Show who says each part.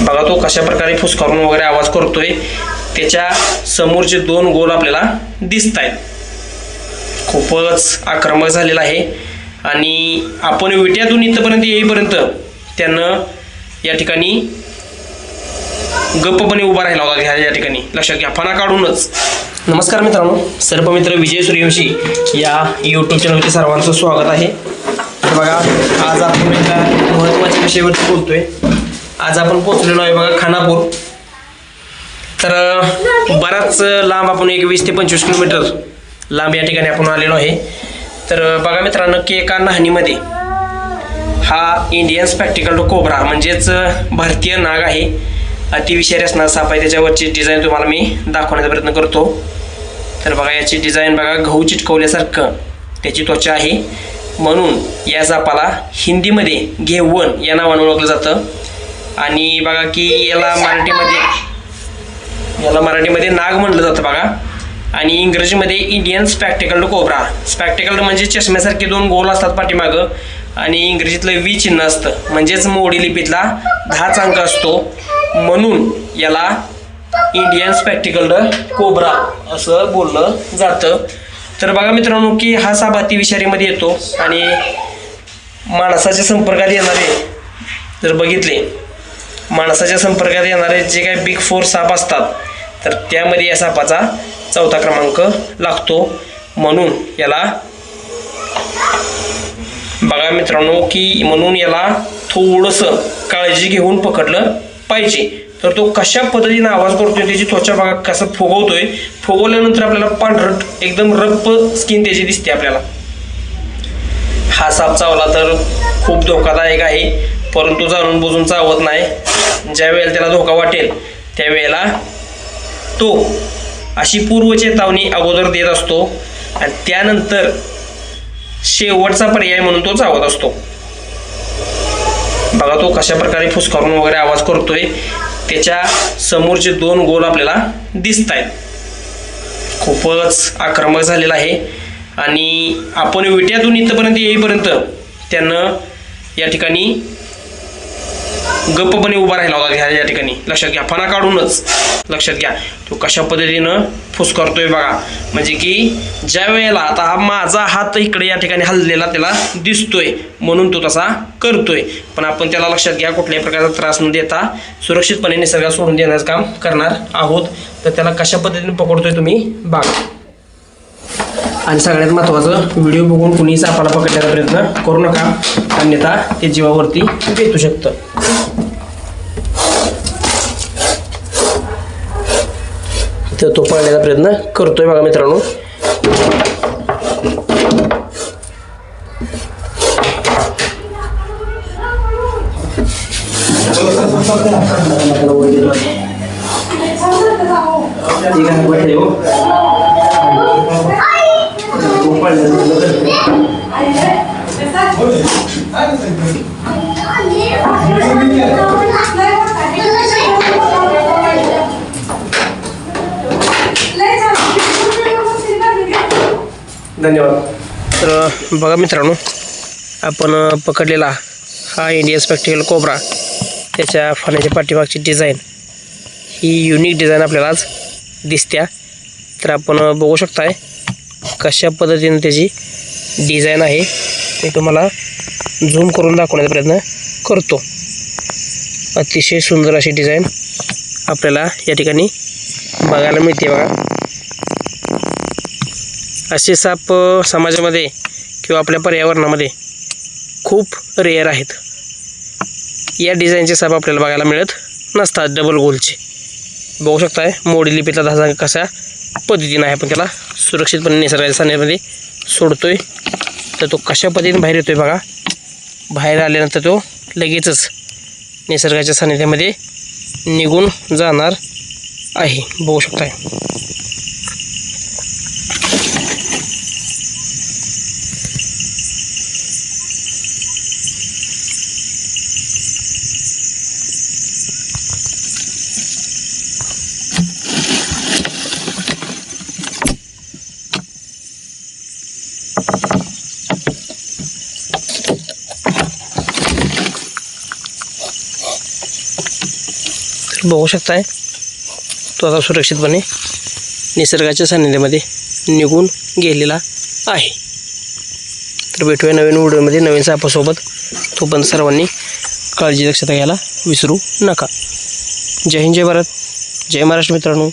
Speaker 1: बघा तो कशा प्रकारे फुसकारून वगैरे आवाज करतोय। त्याच्या समोरचे 2 गोल आपल्याला दिसत आहेत। खूपच आक्रमक झालेला आहे आणि आपण विट्यातून इथपर्यंत येईपर्यंत त्यानं या ठिकाणी गप्पपणे उभा राहिला होता। या ठिकाणी लक्षात घ्या, फणा काढूनच। नमस्कार मित्रांनो, सर्पमित्र विजय सूर्यवंशी या यूट्यूब चॅनलवरती सर्वांचं स्वागत आहे। तर बघा, आज आपण एका महत्त्वाच्या विषयावरती बोलतोय। आज आपण पोहोचलेलो आहे बघा खानापूर। तर बराच लांब, आपण एक 20 ते 25 किलोमीटर लांब या ठिकाणी आपण आलेलो आहे। तर बघा मित्रांनो, की एका न्हाणीमध्ये हा इंडियन स्पेक्टिकल्ड कोब्रा म्हणजेच भारतीय नाग आहे। अतिविषारी असणारा साप आहे। त्याच्यावरची डिझाईन तुम्हाला मी दाखवण्याचा प्रयत्न करतो। तर बघा, याची डिझाईन बघा, गहू चिटकवल्यासारखं त्याची त्वचा आहे, म्हणून या सापाला हिंदीमध्ये घेवन या नावाने ओळखलं जातं। आणि बघा की याला मराठीमध्ये नाग म्हटलं जातं बघा, आणि इंग्रजीमध्ये इंडियन स्पेक्टिकल्ड कोब्रा। स्पेक्टिकल्ड म्हणजे चष्म्यासारखे 2 गोल असतात पाठीमागं, आणि इंग्रजीतलं V चिन्ह असतं, म्हणजेच मोडी लिपीतला 10 अंक असतो, म्हणून याला इंडियन स्पेक्टिकल्ड कोब्रा असं बोललं जातं। तर बघा मित्रांनो, की हा साप अतिविषारीमध्ये येतो आणि माणसाच्या संपर्कात येणारे, जर बघितले माणसाच्या संपर्कात येणारे जे काही बिग 4 साप असतात, तर त्यामध्ये या सापाचा 4था क्रमांक लागतो, म्हणून याला बघा मित्रांनो, की म्हणून याला थोडंसं काळजी घेऊन पकडलं पाहिजे। तर तो कशा पद्धतीने आवाज करतोय, त्याची त्वचा बघा कसं फुगवतोय, फुगवल्यानंतर आपल्याला पांढरट एकदम रफ स्किन त्याची दिसते आपल्याला। हा साप चावला तर खूप धोकादायक आहे, परंतु जाणून बुजून चावत नाही। ज्या वेळेला त्याला धोका वाटेल त्यावेळेला तो अशी पूर्वचेतावणी अगोदर देत असतो, आणि त्यानंतर शेवटचा पर्याय म्हणून तो चावत असतो। बघा तो कशा प्रकारे फुसकारून वगैरे आवाज करतोय। त्याच्या समोरचे 2 गोल आपल्याला दिसत आहेत। खूपच आक्रमक झालेला आहे आणि आपण विट्यातून इथपर्यंत येईपर्यंत त्यानं या ठिकाणी गप्पपणे उभा राहिला होता। या ठिकाणी लक्षात घ्या, फणा काढूनच। लक्षात घ्या तो कशा पद्धतीनं फुसकारतोय बघा, म्हणजे की ज्या वेळेला आता हा माझा हात इकडे या ठिकाणी हललेला त्याला दिसतोय, म्हणून तो तसा करतोय। पण आपण त्याला लक्षात घ्या, कुठल्याही प्रकारचा त्रास न देता सुरक्षितपणे निसर्गात सोडून देण्याचं काम करणार आहोत। तर त्याला कशा पद्धतीने पकडतोय तुम्ही बघा, आणि सगळ्यात महत्त्वाचं, व्हिडिओ बघून कुणी सापाला पकडण्याचा प्रयत्न करू नका, अन्यथा ते जीवावरती बेतू शकतं। तर तो पळण्याचा प्रयत्न करतोय बघा मित्रांनो। धन्यवाद। तर बघा मित्रांनो, आपण पकडलेला हा इंडियन स्पेक्टिकल कोब्रा, त्याच्या फण्याच्या पाठीमागची डिझाईन ही युनिक डिझाईन आपल्याला आज दिसत्या। तर आपण बघू शकताय कशा पद्धतीने त्याची डिझाईन आहे, मी तुम्हाला झूम करून दाखवण्याचा प्रयत्न करतो। अतिशय सुंदर अशी डिझाईन आपल्याला या ठिकाणी बघायला मिळते बघा। असे साप समाजामध्ये किंवा आपल्या पर्यावरणामध्ये खूप रेअर आहेत। या डिझाईनचे साप आपल्याला बघायला मिळत नसतात, डबल गोलचे। बघू शकताय मोडी लिपीतला 10 अंक कशा पद्धतीने आहे, आपण त्याला सुरक्षितपणे निसर्गाच्या सान्निध्यामध्ये सोडतोय। तर तो कशा पद्धतीने बाहेर येतोय बघा। बाहेर आल्यानंतर तो लगेचच निसर्गाच्या सान्निध्यामध्ये निघून जाणार आहे, बघू शकताय। तर बघू शकताय तो आता सुरक्षितपणे निसर्गाच्या सान्निध्यामध्ये निघून गेलेला आहे. तर भेटूया नवीन व्हिडिओमध्ये नवीन सापासोबत. तोपर्यंत सर्वांनी काळजी दक्षता घ्यायला विसरू नका. जय हिंद, जय भारत, जय महाराष्ट्र मित्रांनो.